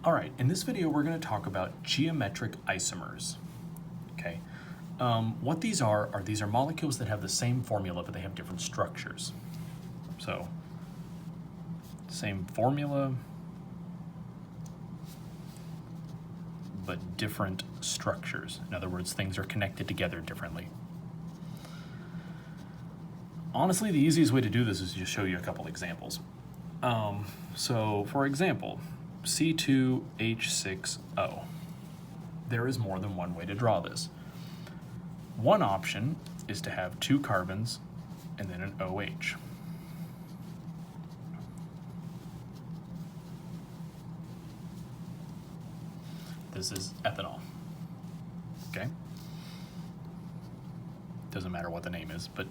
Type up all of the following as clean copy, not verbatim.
All right, in this video, we're going to talk about geometric isomers. Okay, what these are molecules that have the same formula, but they have different structures. So, same formula, but different structures. In other words, things are connected together differently. Honestly, the easiest way to do this is to just show you a couple examples. So, for example, C2H6O. There is more than one way to draw this. One option is to have two carbons and then an OH. This is ethanol. Okay? Doesn't matter what the name is, but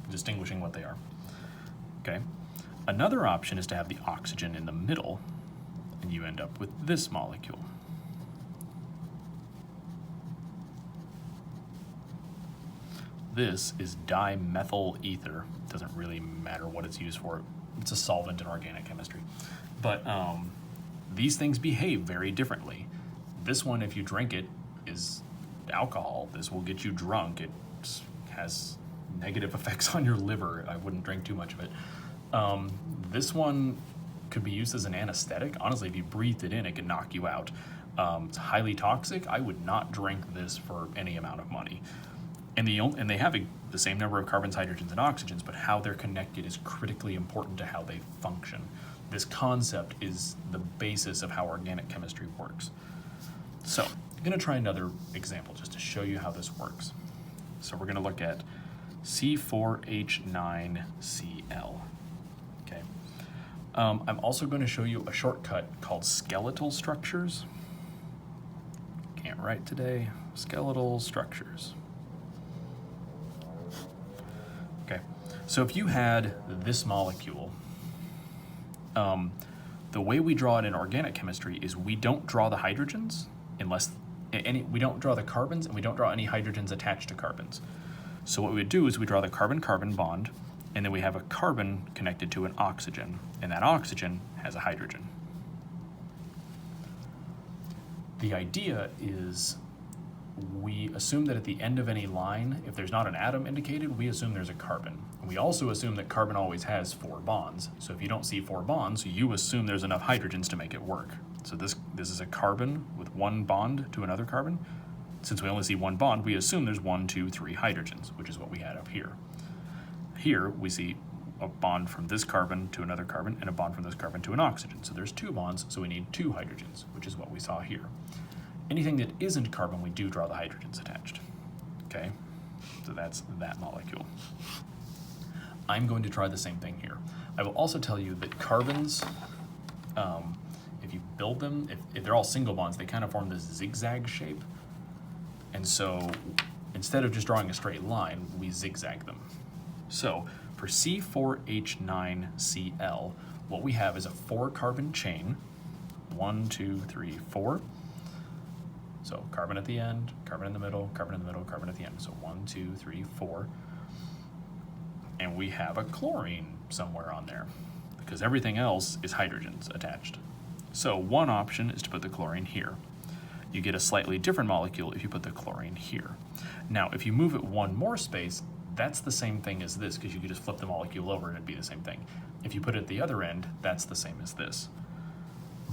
distinguishing what they are. Okay? Another option is to have the oxygen in the middle, and you end up with this molecule. This is dimethyl ether. Doesn't really matter what it's used for. It's a solvent in organic chemistry. But these things behave very differently. This one, if you drink it, is alcohol. This will get you drunk. It has negative effects on your liver. I wouldn't drink too much of it. This one could be used as an anesthetic. Honestly, if you breathed it in, it could knock you out. It's highly toxic. I would not drink this for any amount of money. And they have the same number of carbons, hydrogens, and oxygens, but how they're connected is critically important to how they function. This concept is the basis of how organic chemistry works. So, I'm going to try another example just to show you how this works. So we're going to look at C4H9Cl. Okay. I'm also going to show you a shortcut called skeletal structures. Can't write today. Skeletal structures. Okay. So if you had this molecule, the way we draw it in organic chemistry is we don't draw the hydrogens unless we don't draw the carbons, and we don't draw any hydrogens attached to carbons. So what we would do is we draw the carbon-carbon bond, and then we have a carbon connected to an oxygen, and that oxygen has a hydrogen. The idea is we assume that at the end of any line, if there's not an atom indicated, we assume there's a carbon. And we also assume that carbon always has 4 bonds. So if you don't see 4 bonds, you assume there's enough hydrogens to make it work. So this is a carbon with 1 bond to another carbon. Since we only see 1 bond, we assume there's 1, 2, 3 hydrogens, which is what we had up here. Here, we see a bond from this carbon to another carbon and a bond from this carbon to an oxygen. So there's 2 bonds, so we need 2 hydrogens, which is what we saw here. Anything that isn't carbon, we do draw the hydrogens attached. Okay, so that's that molecule. I'm going to try the same thing here. I will also tell you that carbons, if you build them, if they're all single bonds, they kind of form this zigzag shape. And so instead of just drawing a straight line, we zigzag them. So for C4H9Cl, what we have is a 4-carbon chain. 1, 2, 3, 4. So carbon at the end, carbon in the middle, carbon in the middle, carbon at the end. So 1, 2, 3, 4. And we have a chlorine somewhere on there because everything else is hydrogens attached. So one option is to put the chlorine here. You get a slightly different molecule if you put the chlorine here. Now, if you move it one more space, that's the same thing as this because you could just flip the molecule over and it'd be the same thing. If you put it at the other end, that's the same as this.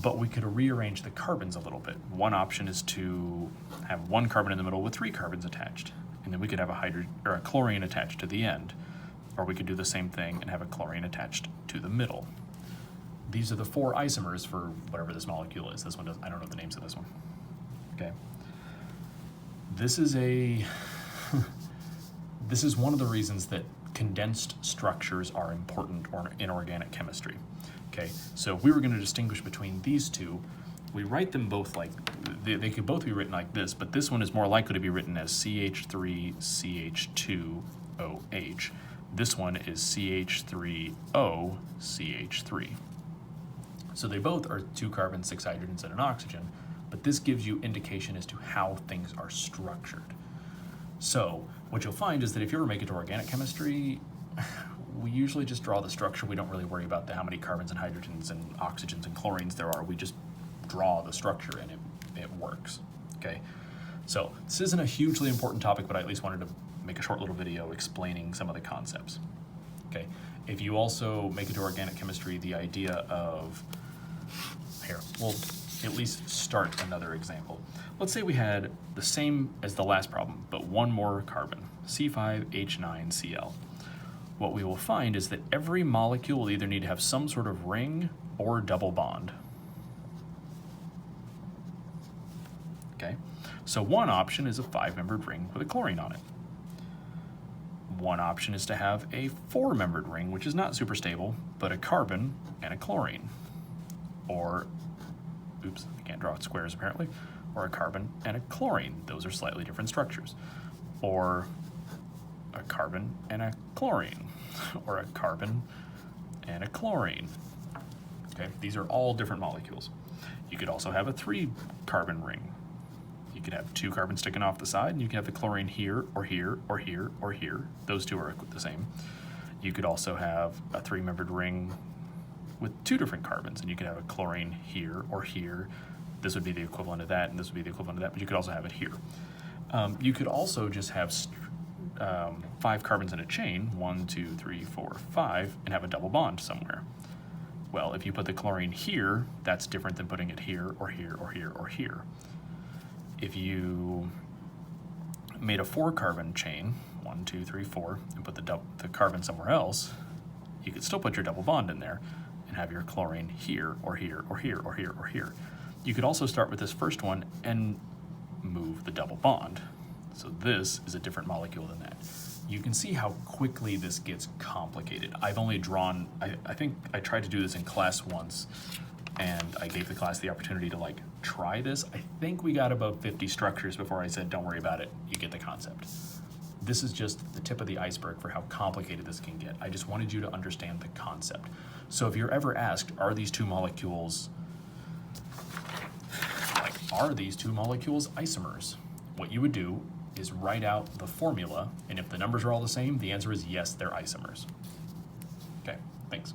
But we could rearrange the carbons a little bit. One option is to have 1 carbon in the middle with 3 carbons attached, and then we could have a chlorine attached to the end. Or we could do the same thing and have a chlorine attached to the middle. These are the 4 isomers for whatever this molecule is. This one I don't know the names of this one. Okay. This is this is one of the reasons that condensed structures are important in organic chemistry. Okay, so if we were going to distinguish between these two, we write them both like, they could both be written like this, but this one is more likely to be written as CH3CH2OH. This one is CH3OCH3. So they both are 2 carbons, 6 hydrogens, and an oxygen, but this gives you indication as to how things are structured. So what you'll find is that if you ever make it to organic chemistry, we usually just draw the structure. We don't really worry about how many carbons and hydrogens and oxygens and chlorines there are. We just draw the structure and it works, okay? So this isn't a hugely important topic, but I at least wanted to make a short little video explaining some of the concepts, okay? If you also make it to organic chemistry, the idea of, here, we'll at least start another example. Let's say we had the same as the last problem, but one more carbon, C5H9Cl. What we will find is that every molecule will either need to have some sort of ring or double bond. Okay, so one option is a 5-membered ring with a chlorine on it. One option is to have a 4-membered ring, which is not super stable, but a carbon and a chlorine. Or, oops, I can't draw squares apparently, or a carbon and a chlorine. Those are slightly different structures. Or a carbon and a chlorine, or a carbon and a chlorine. Okay, these are all different molecules. You could also have a 3-carbon ring. You could have 2 carbons sticking off the side, and you can have the chlorine here, or here, or here, or here. Those two are the same. You could also have a 3-membered ring with 2 different carbons, and you could have a chlorine here or here. This would be the equivalent of that, and this would be the equivalent of that, but you could also have it here. You could also just have 5 carbons in a chain, 1, 2, 3, 4, 5, and have a double bond somewhere. Well, if you put the chlorine here, that's different than putting it here, or here, or here, or here. If you made a 4-carbon chain, 1, 2, 3, 4, and put the carbon somewhere else, you could still put your double bond in there and have your chlorine here, or here, or here, or here, or here. You could also start with this first one and move the double bond. So this is a different molecule than that. You can see how quickly this gets complicated. I've only drawn, I think I tried to do this in class once, and I gave the class the opportunity to like try this. I think we got about 50 structures before I said, don't worry about it, you get the concept. This is just the tip of the iceberg for how complicated this can get. I just wanted you to understand the concept. So if you're ever asked, are these two molecules isomers? What you would do is write out the formula, and if the numbers are all the same, the answer is yes, they're isomers. Okay, thanks.